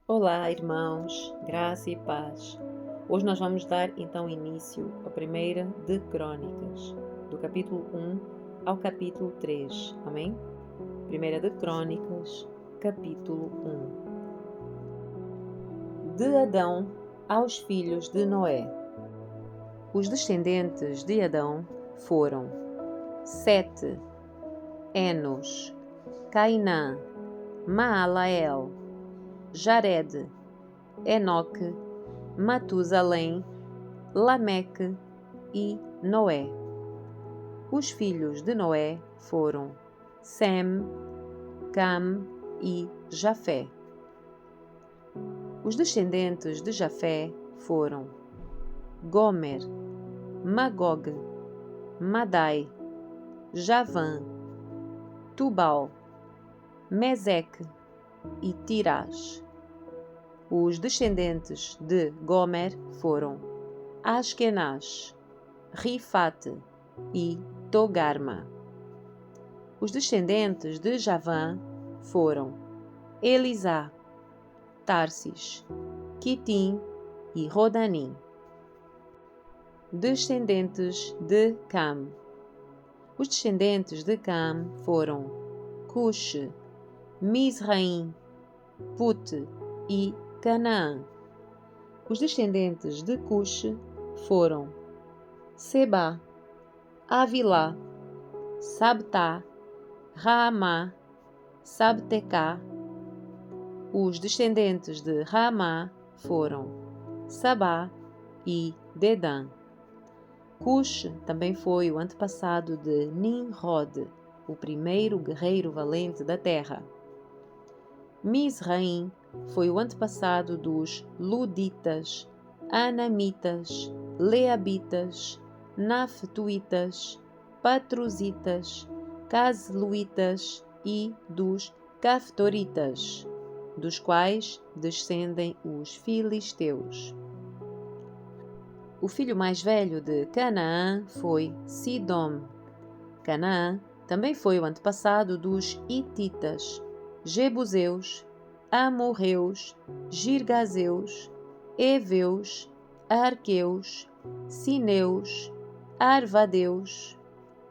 Olá, irmãos, graça e paz. Hoje nós vamos dar então início à primeira de Crônicas, do capítulo 1 ao capítulo 3. Amém? Primeira de Crônicas, capítulo 1. De Adão aos filhos de Noé. Os descendentes de Adão foram Sete, Enos, Cainã, Maalael, Jared, Enoque, Matusalém, Lameque e Noé. Os filhos de Noé foram Sem, Cam e Jafé. Os descendentes de Jafé foram Gomer, Magog, Madai, Javã, Tubal, Meseque e Tirás. Os descendentes de Gomer foram Askenaz, Rifate e Togarma. Os descendentes de Javã foram Elisá, Tarsis, Quitim e Rodanim. Descendentes de Cam. Os descendentes de Cam foram Cuxe, Mizraim, Pute e Canaã. Os descendentes de Cuxe foram Seba, Avilá, Sabtá, Raamá, Sabtecá. Os descendentes de Raamá foram Sabá e Dedã. Cuxe também foi o antepassado de Nimrod, o primeiro guerreiro valente da terra. Mizraim foi o antepassado dos Luditas, Anamitas, Leabitas, Naftuitas, Patruzitas, Casluitas e dos Caftoritas, dos quais descendem os filisteus. O filho mais velho de Canaã foi Sidom. Canaã também foi o antepassado dos Hititas, Jebuseus, Amorreus, Girgazeus, Eveus, Arqueus, Sineus, Arvadeus,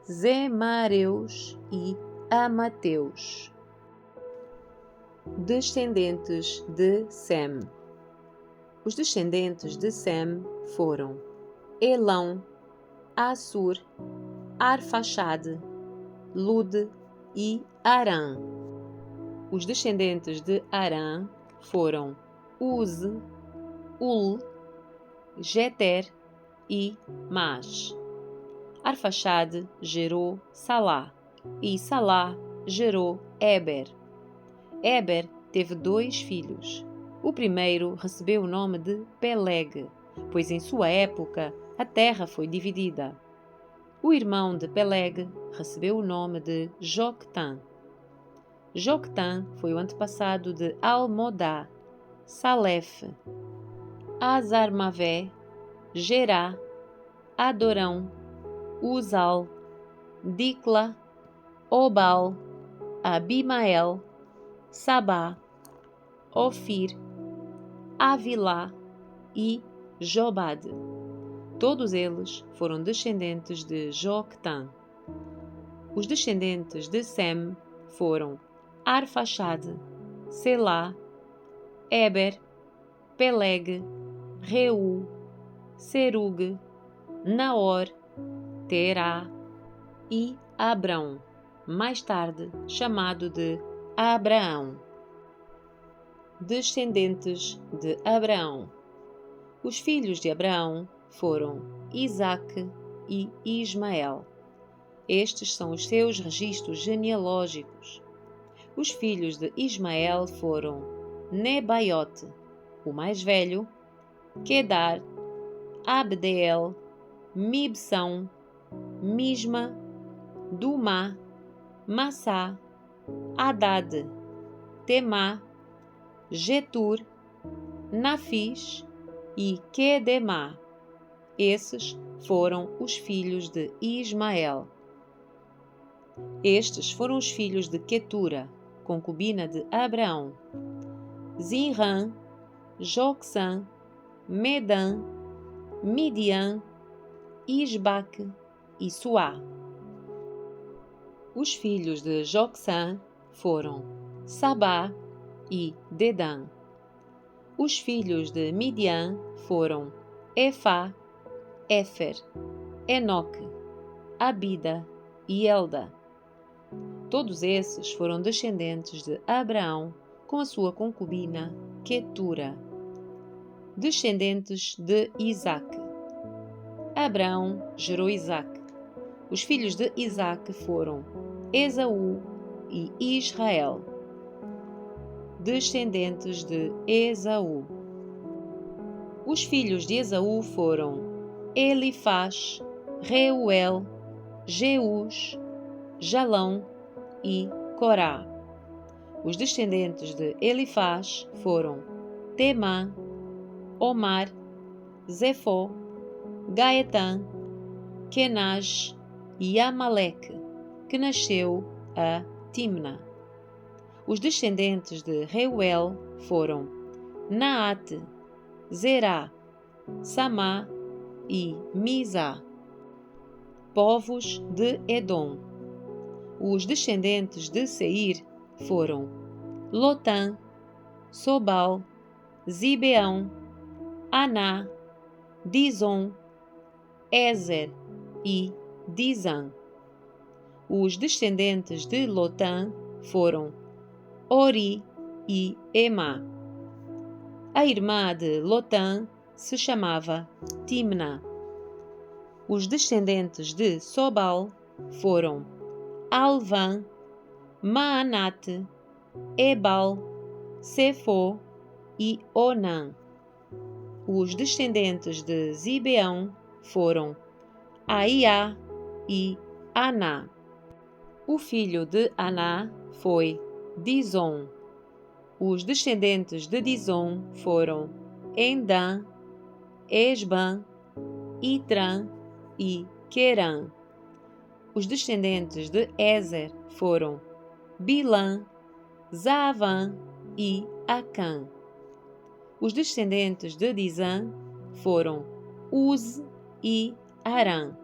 Zemareus e Amateus. Descendentes de Sem. Os descendentes de Sem foram Elão, Assur, Arfaxade, Lude e Arã. Os descendentes de Arã foram Uze, Ul, Jeter e Mas. Arfaxade gerou Salá, e Salá gerou Eber. Eber teve 2 filhos. O primeiro recebeu o nome de Peleg, pois em sua época a terra foi dividida. O irmão de Peleg recebeu o nome de Joctã. Joctã foi o antepassado de Almodá, Salef, Azarmavé, Gerá, Adorão, Uzal, Dicla, Obal, Abimael, Sabá, Ofir, Avilá e Jobade. Todos eles foram descendentes de Joctã. Os descendentes de Sem foram Arfaxade, Selá, Eber, Peleg, Reu, Serug, Naor, Terá e Abrão, mais tarde chamado de Abraão. Descendentes de Abraão. Os filhos de Abraão foram Isaque e Ismael. Estes são os seus registros genealógicos. Os filhos de Ismael foram Nebaiote, o mais velho, Quedar, Abdeel, Mibsão, Misma, Dumá, Massá, Hadad, Temá, Getur, Nafis e Quedemá. Esses foram os filhos de Ismael. Estes foram os filhos de Quetura, concubina de Abraão. Zinrã Jocsã, Medã, Midian, Isbaque e Suá. Os filhos de Jocsã foram Sabá e Dedã. Os filhos de Midian foram Efá, Éfer, Enoque, Abida e Elda. Todos esses foram descendentes de Abraão com a sua concubina Quetura. Descendentes de Isaque. Abraão gerou Isaque. Os filhos de Isaque foram Esaú e Israel. Descendentes de Esaú. Os filhos de Esaú foram Elifaz, Reuel, Jeus, Jalão e Corá. Os descendentes de Elifaz foram Temã, Omar, Zefó, Gaetã, Kenaz e Amaleque, que nasceu a Timna. Os descendentes de Reuel foram Naate, Zerá, Samá e Mizá. Povos de Edom. Os descendentes de Seir foram Lotã, Sobal, Zibeão, Aná, Dizon, Ezer e Dizã. Os descendentes de Lotã foram Ori e Emá. A irmã de Lotã se chamava Timna. Os descendentes de Sobal foram Alvã, Maanate, Ebal, Sefo e Onã. Os descendentes de Zibeão foram Aiá e Aná. O filho de Aná foi Dizon. Os descendentes de Dizon foram Endã, Esbã, Itrã e Querã. Os descendentes de Ezer foram Bilã, Zaavã e Acã. Os descendentes de Dizã foram Uze e Arã.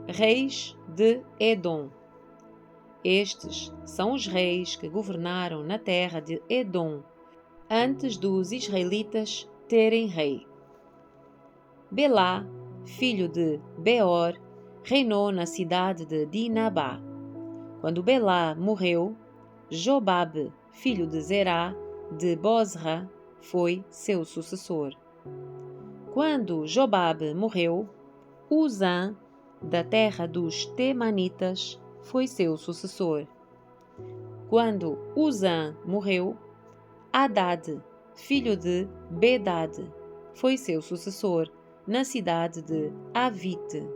Reis de Edom. Estes são os reis que governaram na terra de Edom, antes dos israelitas terem rei. Belá, filho de Beor, reinou na cidade de Dinabá. Quando Belá morreu, Jobabe, filho de Zerá, de Bozra, foi seu sucessor. Quando Jobabe morreu, Uzã, da terra dos Temanitas, foi seu sucessor. Quando Uzã morreu, Hadad, filho de Bedad, foi seu sucessor na cidade de Avite.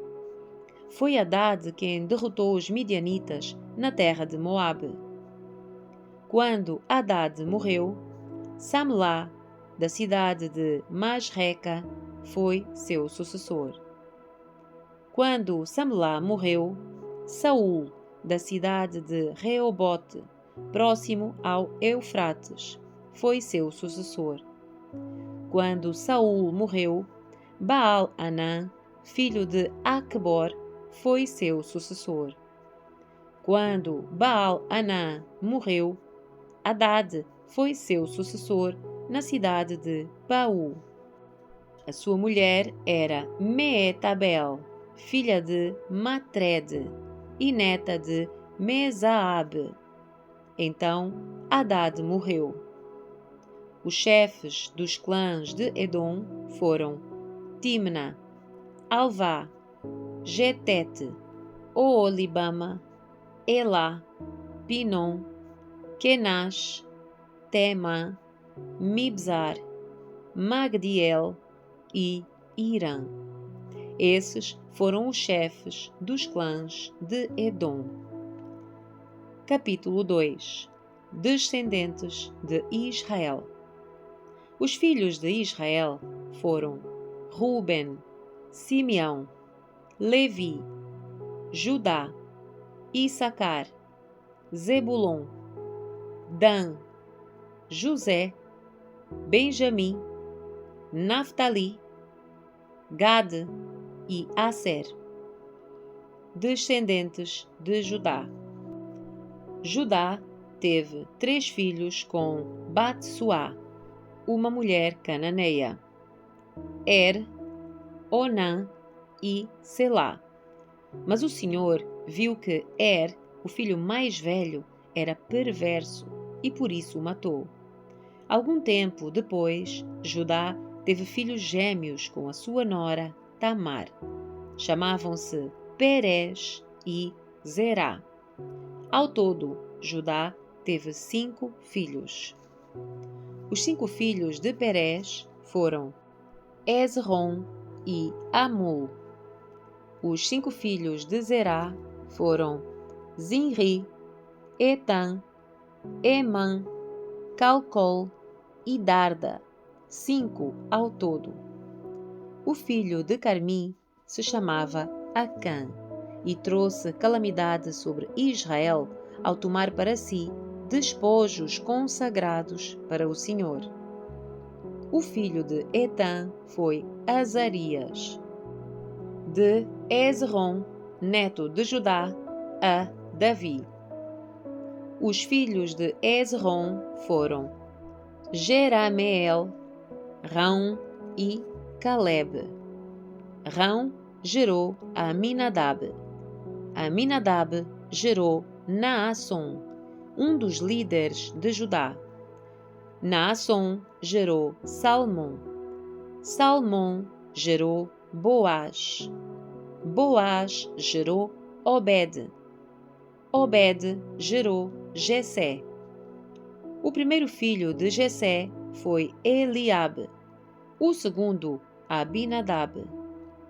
Foi Hadad quem derrotou os midianitas na terra de Moabe. Quando Hadad morreu, Samlá, da cidade de Masreca, foi seu sucessor. Quando Samlá morreu, Saul, da cidade de Reobote, próximo ao Eufrates, foi seu sucessor. Quando Saul morreu, Baal-Anã, filho de Acbor, foi seu sucessor. Quando Baal-Anã morreu, Hadad foi seu sucessor na cidade de Paú. A sua mulher era Meetabel, filha de Matred e neta de Mesaabe. Então Hadad morreu. Os chefes dos clãs de Edom foram Timna, Alvá, Getete, Oolibama, Elá, Pinom, Kenaz, Temã, Mibzar, Magdiel e Irã. Esses foram os chefes dos clãs de Edom. Capítulo 2. Descendentes de Israel. Os filhos de Israel foram Ruben, Simeão, Levi, Judá, Issacar, Zebulon, Dan, José, Benjamim, Naftali, Gade e Aser. Descendentes de Judá. Judá teve 3 filhos com Bat-suá, uma mulher cananeia: Er, Onã e Selá. Mas o Senhor viu que Er, o filho mais velho, era perverso e por isso o matou. Algum tempo depois, Judá teve filhos gêmeos com a sua nora Tamar. Chamavam-se Perez e Zerá. Ao todo, Judá teve 5 filhos. Os 5 filhos de Perez foram Esrom e Amul. Os 5 filhos de Zerá foram Zinri, Etan, Emã, Calcol e Darda, 5 ao todo. O filho de Carmi se chamava Acã e trouxe calamidade sobre Israel ao tomar para si despojos consagrados para o Senhor. O filho de Etan foi Azarias. De Esrom, neto de Judá, a Davi. Os filhos de Esrom foram Jerameel, Rão e Caleb. Rão gerou Aminadab. Aminadab gerou Naasson, um dos líderes de Judá. Naasson gerou Salmão. Salmão gerou Boaz. Boaz gerou Obed. Obed gerou Jessé. O primeiro filho de Jessé foi Eliabe. O segundo, Abinadab.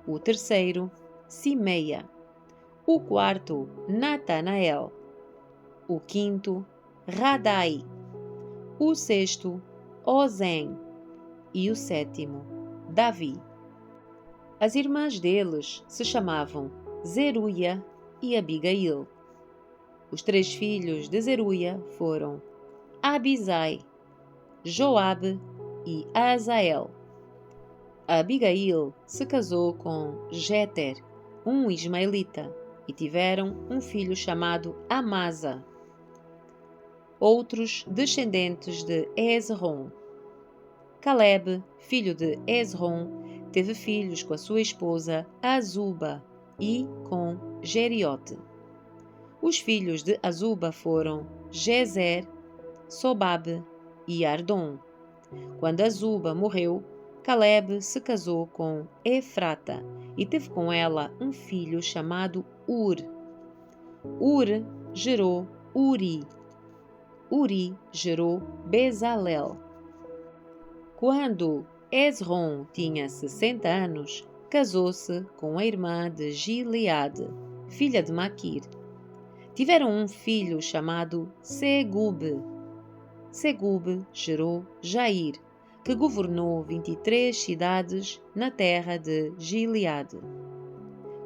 O terceiro, Simeia. O quarto, Natanael. O quinto, Radai. O sexto, Ozem. E o sétimo, Davi. As irmãs deles se chamavam Zeruia e Abigail. Os 3 filhos de Zeruia foram Abisai, Joabe e Azael. Abigail se casou com Jeter, um ismaelita, e tiveram um filho chamado Amasa. Outros descendentes de Esrom. Caleb, filho de Esrom, teve filhos com a sua esposa Azuba e com Jeriote. Os filhos de Azuba foram Jezer, Sobabe e Ardom. Quando Azuba morreu, Caleb se casou com Efrata e teve com ela um filho chamado Ur. Ur gerou Uri. Uri gerou Bezalel. Quando Esrom tinha 60 anos, casou-se com a irmã de Gileade, filha de Maquir. Tiveram um filho chamado Segube. Segube gerou Jair, que governou 23 cidades na terra de Gileade.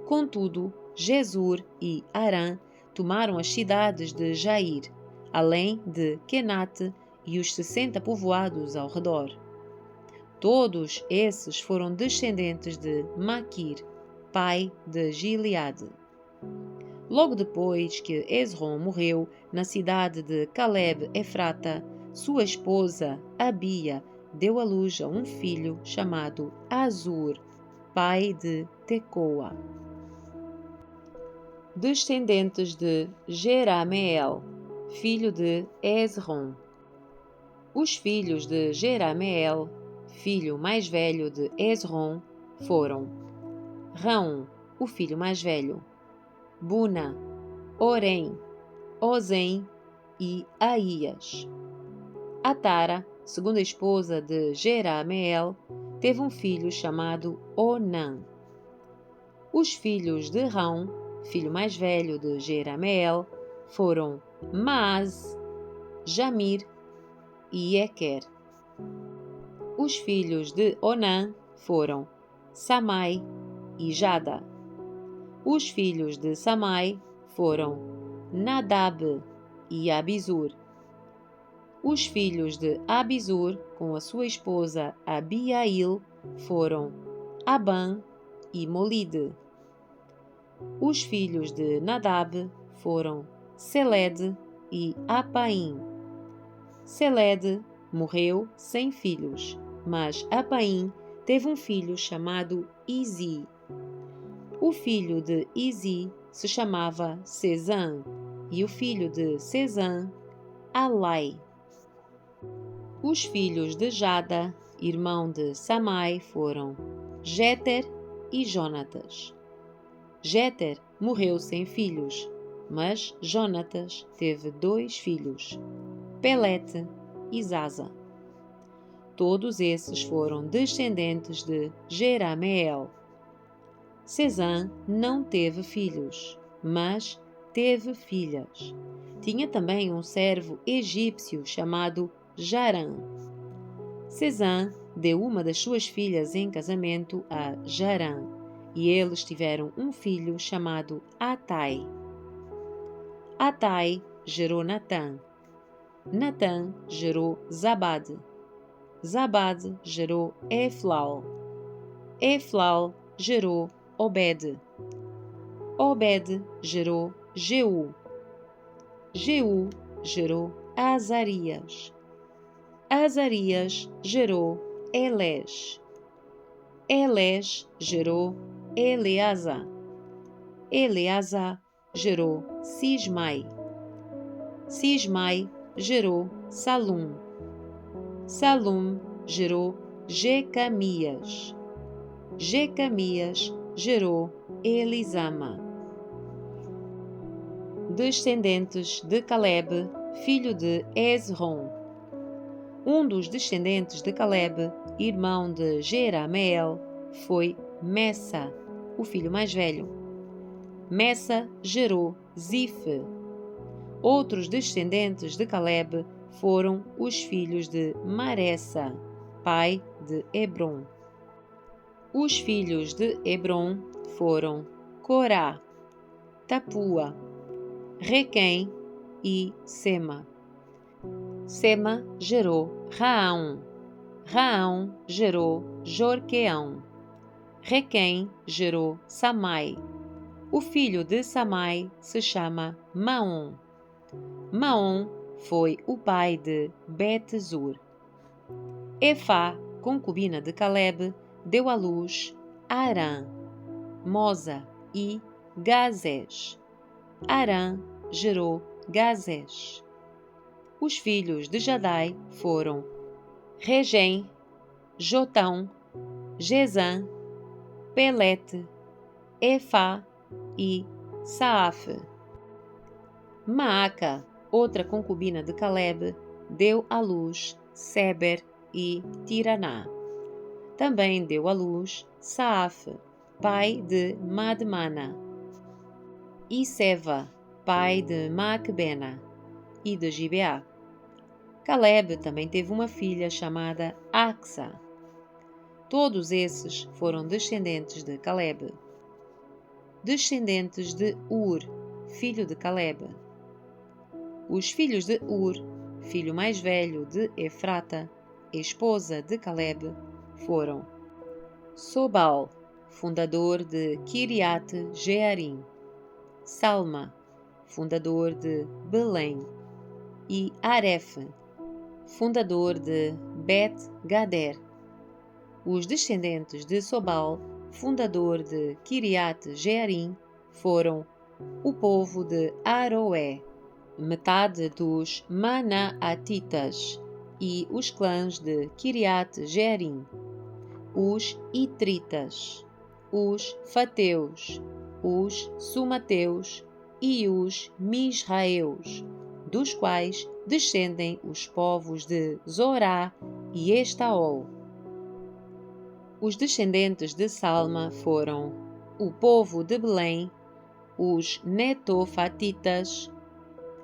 Contudo, Jesur e Arã tomaram as cidades de Jair, além de Kenate e os 60 povoados ao redor. Todos esses foram descendentes de Maquir, pai de Gileade. Logo depois que Esrom morreu na cidade de Caleb Efrata, sua esposa Abia deu à luz a um filho chamado Azur, pai de Tecoa. Descendentes de Jerameel, filho de Esrom. Os filhos de Jerameel, filho mais velho de Esrom, foram Rão, o filho mais velho, Buna, Orém, Ozem e Aías. Atara, segunda esposa de Jerameel, teve um filho chamado Onã. Os filhos de Rão, filho mais velho de Jerameel, foram Maaz, Jamir e Equer. Os filhos de Onã foram Samai e Jada. Os filhos de Samai foram Nadab e Abizur. Os filhos de Abizur, com a sua esposa Abiail, foram Aban e Molide. Os filhos de Nadab foram Seled e Apaim. Seled morreu sem filhos, mas Apaim teve um filho chamado Izi. O filho de Izi se chamava Sezã, e o filho de Sezã, Alai. Os filhos de Jada, irmão de Samai, foram Jeter e Jonatas. Jeter morreu sem filhos, mas Jonatas teve 2 filhos, Pelete e Zaza. Todos esses foram descendentes de Jerameel. Sezã não teve filhos, mas teve filhas. Tinha também um servo egípcio chamado Jarã. Sezã deu uma das suas filhas em casamento a Jarã, e eles tiveram um filho chamado Atai. Atai gerou Natã. Natã gerou Zabad. Zabad gerou Eflal. Eflal gerou Obed. Obed gerou Jeú. Jeú gerou Azarias. Azarias gerou Elés. Elés gerou Eleazar. Eleazar gerou Sismai. Sismai gerou Salum. Salum gerou Jecamias. Jecamias gerou Elisama. Descendentes de Caleb, filho de Esrom. Um dos descendentes de Caleb, irmão de Jerameel, foi Messa, o filho mais velho. Messa gerou Zife. Outros descendentes de Caleb foram os filhos de Maressa, pai de Hebron. Os filhos de Hebron foram Corá, Tapua, Requém e Sema. Sema gerou Raão. Raão gerou Jorqueão. Requém gerou Samai. O filho de Samai se chama Maom. Maom foi o pai de Bet-zur. Efá, concubina de Caleb, deu à luz Arã, Moza e Gazés. Arã gerou Gazés. Os filhos de Jadai foram Regem, Jotão, Gezã, Pelete, Efá e Saaf. Maaca, outra concubina de Caleb, deu à luz Seber e Tiraná. Também deu à luz Saaf, pai de Madmana, e Seva, pai de Macbena e de Gibeá. Caleb também teve uma filha chamada Axa. Todos esses foram descendentes de Caleb. Descendentes de Ur, filho de Caleb. Os filhos de Ur, filho mais velho de Efrata, esposa de Caleb, foram Sobal, fundador de Kiriat Jearim, Salma, fundador de Belém, e Aref, fundador de Bet-Gader. Os descendentes de Sobal, fundador de Kiriat Jearim, foram o povo de Aroé, metade dos Manaatitas, e os clãs de Kiriat Jearim, os Itritas, os Fateus, os Sumateus e os Misraeus, dos quais descendem os povos de Zorá e Estaol. Os descendentes de Salma foram o povo de Belém, os Netofatitas,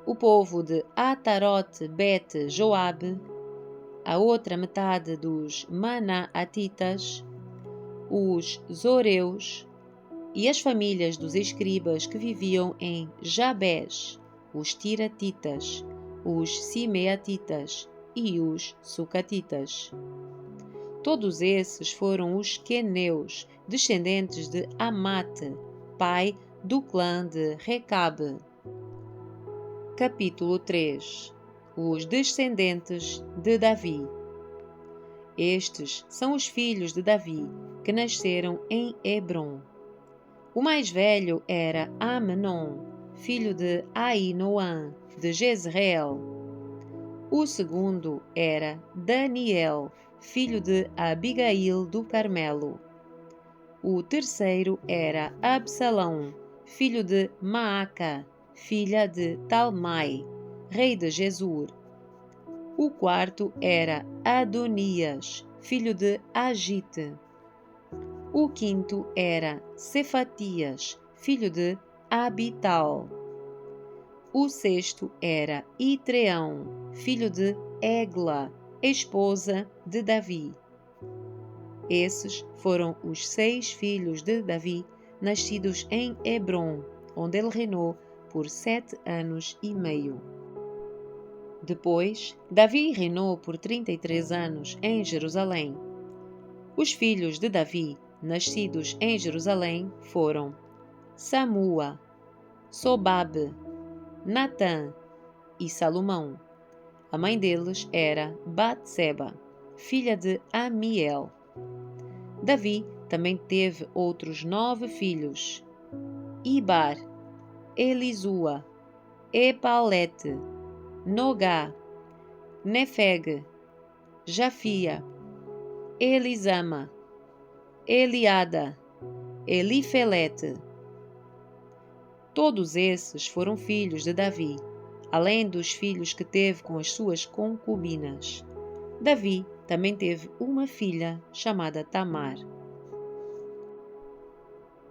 o povo de Atarote Bet Joabe, a outra metade dos Manaatitas, os Zoreus e as famílias dos escribas que viviam em Jabés, os Tiratitas, os Simeatitas e os Sucatitas. Todos esses foram os queneus, descendentes de Amate, pai do clã de Recabe. Capítulo 3. Os descendentes de Davi. Estes são os filhos de Davi, que nasceram em Hebrom. O mais velho era Amnon, filho de Ainoã, de Jezreel. O segundo era Daniel, filho de Abigail do Carmelo. O terceiro era Absalão, filho de Maaca, filha de Talmai, rei de Gesur. O quarto era Adonias, filho de Agite. O quinto era Cefatias, filho de Abital. O sexto era Itreão, filho de Egla, esposa de Davi. Esses foram os 6 filhos de Davi, nascidos em Hebrom, onde ele reinou por 7 anos e meio. Depois, Davi reinou por 33 anos em Jerusalém. Os filhos de Davi, nascidos em Jerusalém, foram Samua, Sobabe, Natã e Salomão. A mãe deles era Batseba, filha de Amiel. Davi também teve outros 9 filhos: Ibar, Elisua, Epalete, Nogá, Nefeg, Jafia, Elisama, Eliada, Elifelete. Todos esses foram filhos de Davi, além dos filhos que teve com as suas concubinas. Davi também teve uma filha chamada Tamar.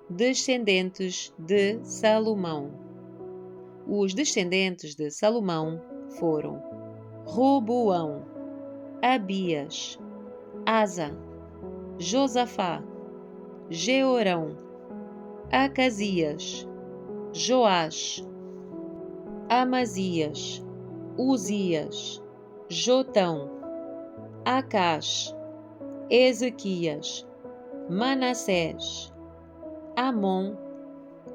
Descendentes de Salomão. Os descendentes de Salomão foram Roboão, Abias, Asa, Josafá, Jeorão, Acasias, Joás, Amazias, Uzias, Jotão, Acás, Ezequias, Manassés, Amon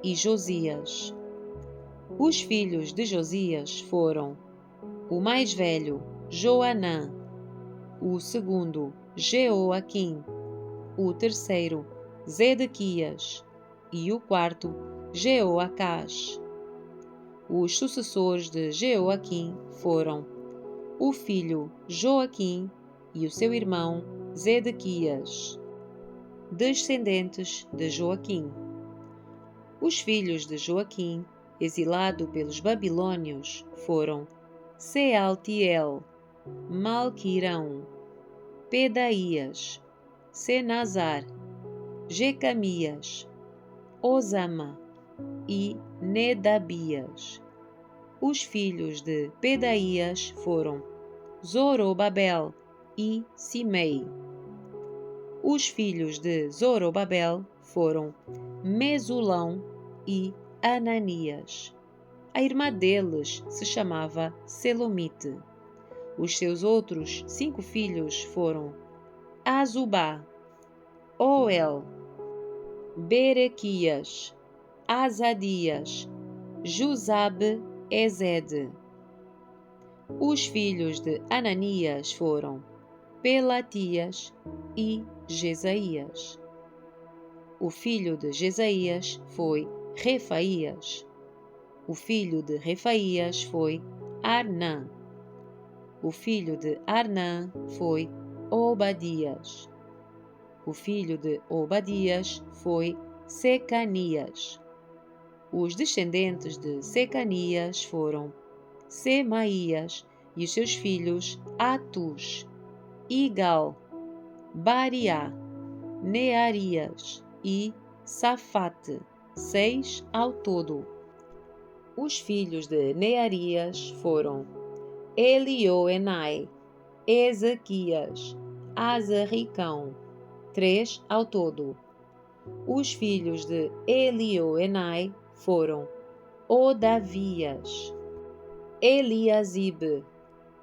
e Josias. Os filhos de Josias foram o mais velho, Joanã, o segundo, Jeoaquim, o terceiro, Zedequias e o quarto, Jeoacás. Os sucessores de Jeoaquim foram o filho Joaquim e o seu irmão Zedequias. Descendentes de Joaquim. Os filhos de Joaquim, exilado pelos babilônios, foram Sealtiel, Malquirão, Pedaías, Senazar, Jecamias, Osama e Nedabias. Os filhos de Pedaías foram Zorobabel e Simei. Os filhos de Zorobabel foram Mesulão e Ananias. A irmã deles se chamava Selomite. Os seus outros 5 filhos foram Azubá, Oel, Berequias, Azadias, Jusabe, Ezede. Os filhos de Ananias foram Pelatias e Jesaías. O filho de Jesaías foi Refaías. O filho de Refaías foi Arnã. O filho de Arnã foi Obadias. O filho de Obadias foi Secanias. Os descendentes de Secanias foram Semaías e os seus filhos Atus, Igal, Bariá, Nearias e Safate, 6 ao todo. Os filhos de Nearias foram Elioenai, Ezequias, Azaricão, 3 ao todo. Os filhos de Elioenai foram Odavias, Eliasibe,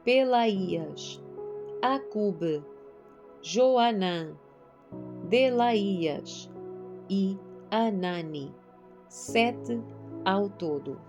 Pelaías, Acube, Joanã, Delaías e Anani, 7 ao todo.